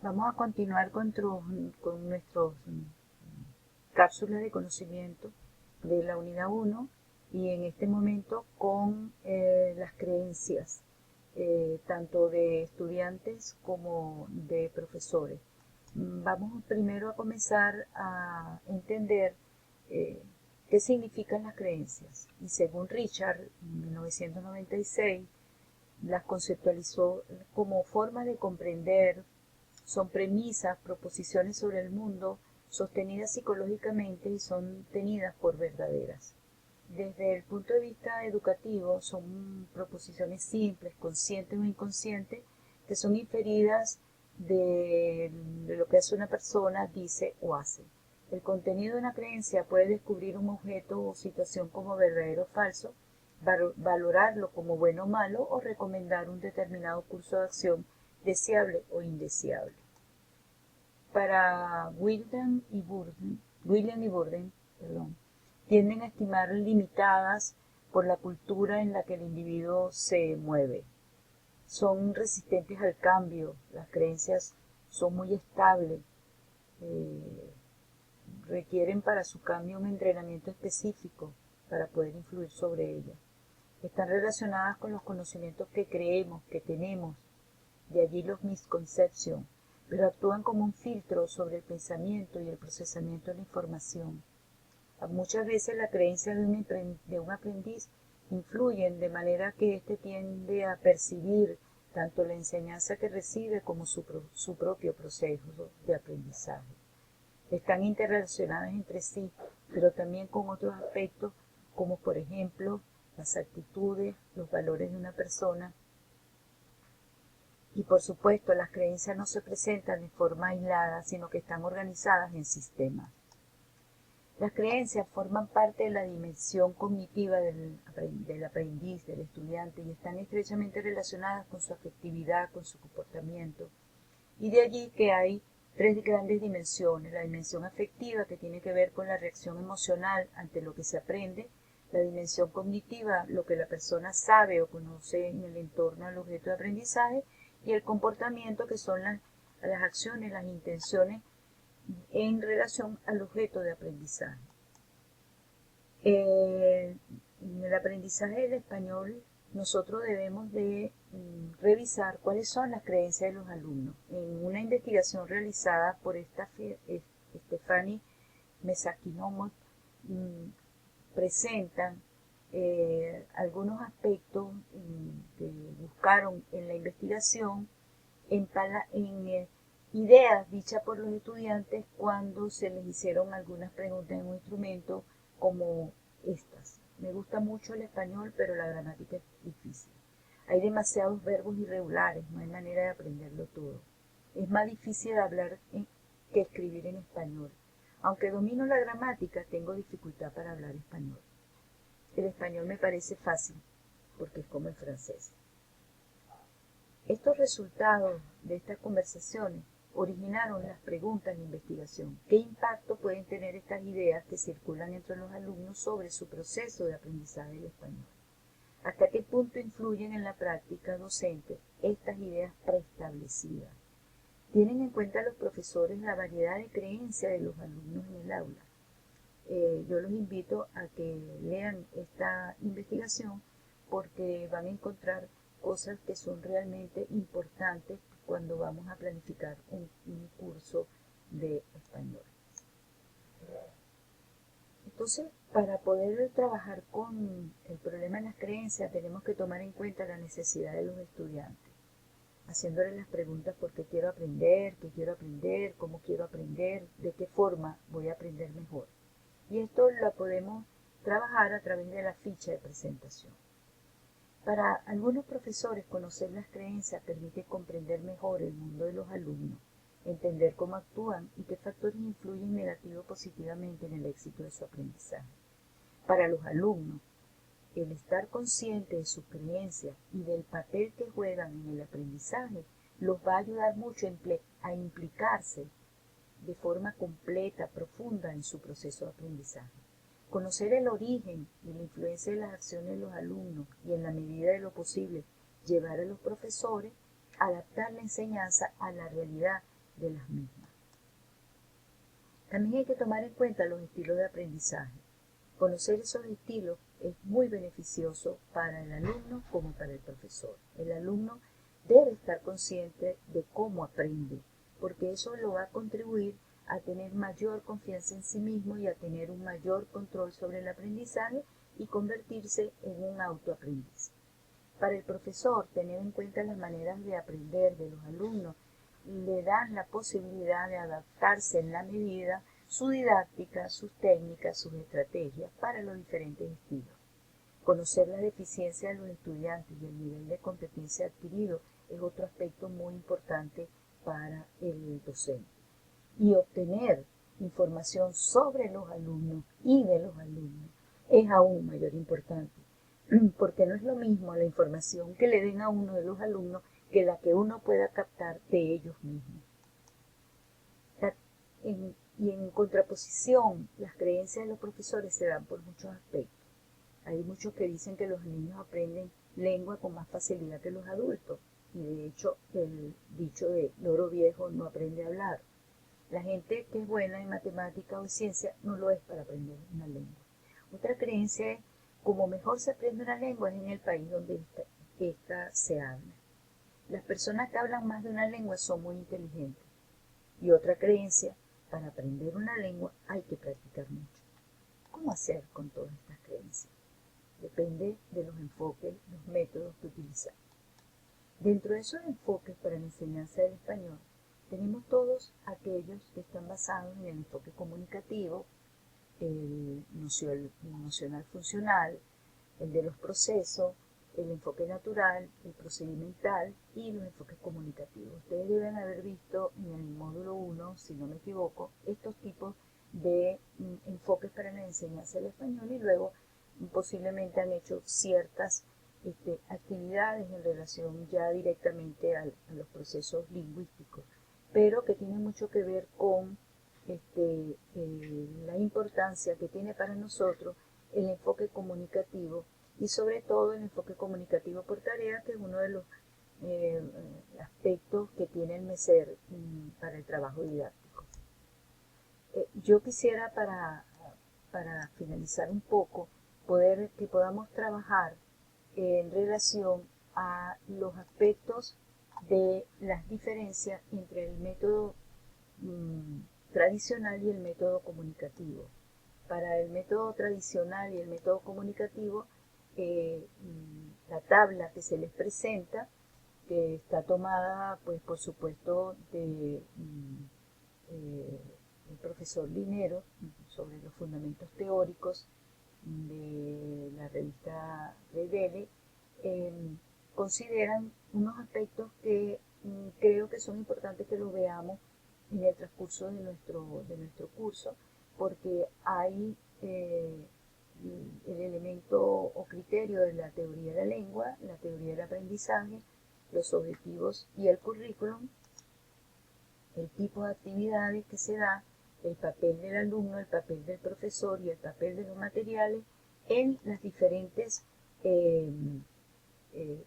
Vamos a continuar con nuestros cápsulas de conocimiento de la unidad 1 y en este momento con las creencias, tanto de estudiantes como de profesores. Vamos primero a comenzar a entender qué significan las creencias. Y según Richard, en 1996, las conceptualizó como forma de comprender. Son premisas, proposiciones sobre el mundo, sostenidas psicológicamente y son tenidas por verdaderas. Desde el punto de vista educativo, son proposiciones simples, conscientes o inconscientes, que son inferidas de lo que hace una persona, dice o hace. El contenido de una creencia puede descubrir un objeto o situación como verdadero o falso, valorarlo como bueno o malo o recomendar un determinado curso de acción deseable o indeseable. Para William y Burden, tienden a estimar limitadas por la cultura en la que el individuo se mueve. Son resistentes al cambio, las creencias son muy estables, requieren para su cambio un entrenamiento específico para poder influir sobre ellas. Están relacionadas con los conocimientos que creemos, que tenemos, de allí los misconceptions, pero actúan como un filtro sobre el pensamiento y el procesamiento de la información. Muchas veces la creencia de un aprendiz influyen de manera que éste tiende a percibir tanto la enseñanza que recibe como su propio proceso de aprendizaje. Están interrelacionadas entre sí, pero también con otros aspectos como por ejemplo las actitudes, los valores de una persona. Y por supuesto, las creencias no se presentan de forma aislada, sino que están organizadas en sistemas. Las creencias forman parte de la dimensión cognitiva del aprendiz, del estudiante, y están estrechamente relacionadas con su afectividad, con su comportamiento. Y de allí que hay tres grandes dimensiones. La dimensión afectiva, que tiene que ver con la reacción emocional ante lo que se aprende. La dimensión cognitiva, lo que la persona sabe o conoce en el entorno al objeto de aprendizaje. Y el comportamiento, que son las acciones, las intenciones en relación al objeto de aprendizaje. En el aprendizaje del español, nosotros debemos de revisar cuáles son las creencias de los alumnos. En una investigación realizada por Stephanie Mesakinomot, presentan algunos aspectos que buscaron en la investigación en ideas dichas por los estudiantes cuando se les hicieron algunas preguntas en un instrumento como estas. Me gusta mucho el español, pero la gramática es difícil. Hay demasiados verbos irregulares, no hay manera de aprenderlo todo. Es más difícil hablar que escribir en español. Aunque domino la gramática, tengo dificultad para hablar español. El español me parece fácil, porque es como el francés. Estos resultados de estas conversaciones originaron las preguntas de investigación. ¿Qué impacto pueden tener estas ideas que circulan entre los alumnos sobre su proceso de aprendizaje del español? ¿Hasta qué punto influyen en la práctica docente estas ideas preestablecidas? ¿Tienen en cuenta los profesores la variedad de creencias de los alumnos en el aula? Yo los invito a que lean esta investigación porque van a encontrar cosas que son realmente importantes cuando vamos a planificar un curso de español. Entonces, para poder trabajar con el problema de las creencias, tenemos que tomar en cuenta la necesidad de los estudiantes, haciéndoles las preguntas por qué quiero aprender, cómo quiero aprender, de qué forma voy a aprender mejor. Y esto lo podemos trabajar a través de la ficha de presentación. Para algunos profesores, conocer las creencias permite comprender mejor el mundo de los alumnos, entender cómo actúan y qué factores influyen negativo o positivamente en el éxito de su aprendizaje. Para los alumnos, el estar consciente de sus creencias y del papel que juegan en el aprendizaje los va a ayudar mucho a implicarse de forma completa, profunda en su proceso de aprendizaje. Conocer el origen y la influencia de las acciones de los alumnos y en la medida de lo posible llevar a los profesores a adaptar la enseñanza a la realidad de las mismas. También hay que tomar en cuenta los estilos de aprendizaje. Conocer esos estilos es muy beneficioso para el alumno como para el profesor. El alumno debe estar consciente de cómo aprende, porque eso lo va a contribuir a tener mayor confianza en sí mismo y a tener un mayor control sobre el aprendizaje y convertirse en un autoaprendiz. Para el profesor, tener en cuenta las maneras de aprender de los alumnos le dan la posibilidad de adaptarse en la medida su didáctica, sus técnicas, sus estrategias para los diferentes estilos. Conocer la deficiencia de los estudiantes y el nivel de competencia adquirido es otro aspecto muy importante para el docente. Y obtener información sobre los alumnos y de los alumnos es aún mayor importante, porque no es lo mismo la información que le den a uno de los alumnos que la que uno pueda captar de ellos mismos. Y en contraposición, las creencias de los profesores se dan por muchos aspectos. Hay muchos que dicen que los niños aprenden lengua con más facilidad que los adultos, y de hecho el dicho de loro viejo no aprende a hablar. La gente que es buena en matemática o en ciencia no lo es para aprender una lengua. Otra creencia es, como mejor se aprende una lengua es en el país donde esta se habla. Las personas que hablan más de una lengua son muy inteligentes. Y otra creencia, para aprender una lengua hay que practicar mucho. ¿Cómo hacer con todas estas creencias? Depende de los enfoques, los métodos que utilizar. Dentro de esos enfoques para la enseñanza del español, tenemos todos aquellos que están basados en el enfoque comunicativo, el nocional funcional, el de los procesos, el enfoque natural, el procedimental y los enfoques comunicativos. Ustedes deben haber visto en el módulo 1, si no me equivoco, estos tipos de enfoques para la enseñanza del español y luego posiblemente han hecho ciertas actividades en relación ya directamente a los procesos lingüísticos, pero que tienen mucho que ver con la importancia que tiene para nosotros el enfoque comunicativo y sobre todo el enfoque comunicativo por tarea, que es uno de los aspectos que tiene el MESER para el trabajo didáctico. Yo quisiera para finalizar un poco, que podamos trabajar en relación a los aspectos de las diferencias entre el método tradicional y el método comunicativo. Para el método tradicional y el método comunicativo, la tabla que se les presenta, que está tomada, pues por supuesto, de el profesor Linero, sobre los fundamentos teóricos de la revista Redele, consideran unos aspectos que creo que son importantes que los veamos en el transcurso de nuestro curso, porque hay el elemento o criterio de la teoría de la lengua, la teoría del aprendizaje, los objetivos y el currículum, el tipo de actividades que se da, el papel del alumno, el papel del profesor y el papel de los materiales en los diferentes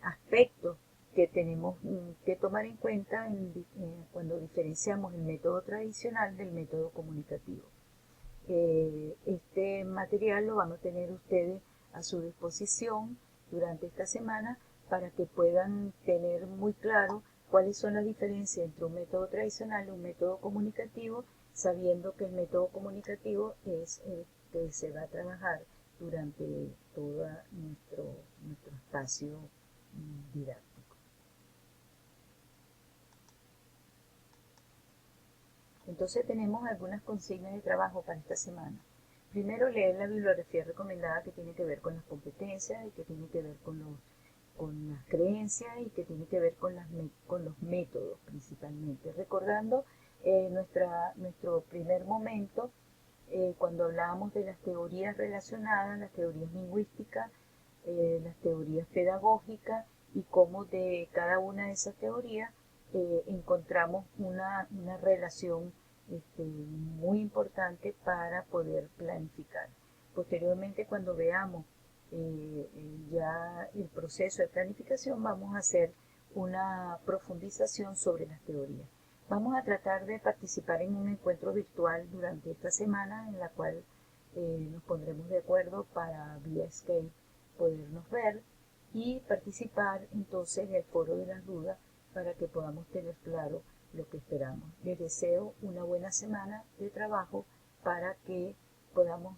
aspectos que tenemos que tomar en cuenta cuando diferenciamos el método tradicional del método comunicativo. Este material lo van a tener ustedes a su disposición durante esta semana para que puedan tener muy claro cuáles son las diferencias entre un método tradicional y un método comunicativo, sabiendo que el método comunicativo es el que se va a trabajar durante todo nuestro espacio didáctico. Entonces tenemos algunas consignas de trabajo para esta semana. Primero, leer la bibliografía recomendada que tiene que ver con las competencias y que tiene que ver con las creencias y que tiene que ver con los métodos principalmente. Recordando nuestro primer momento, cuando hablábamos de las teorías relacionadas, las teorías lingüísticas, las teorías pedagógicas y cómo de cada una de esas teorías encontramos una relación muy importante para poder planificar. Posteriormente, cuando veamos ya el proceso de planificación, vamos a hacer una profundización sobre las teorías. Vamos a tratar de participar en un encuentro virtual durante esta semana en la cual nos pondremos de acuerdo para vía Skype podernos ver y participar entonces en el foro de las dudas para que podamos tener claro lo que esperamos. Les deseo una buena semana de trabajo para que podamos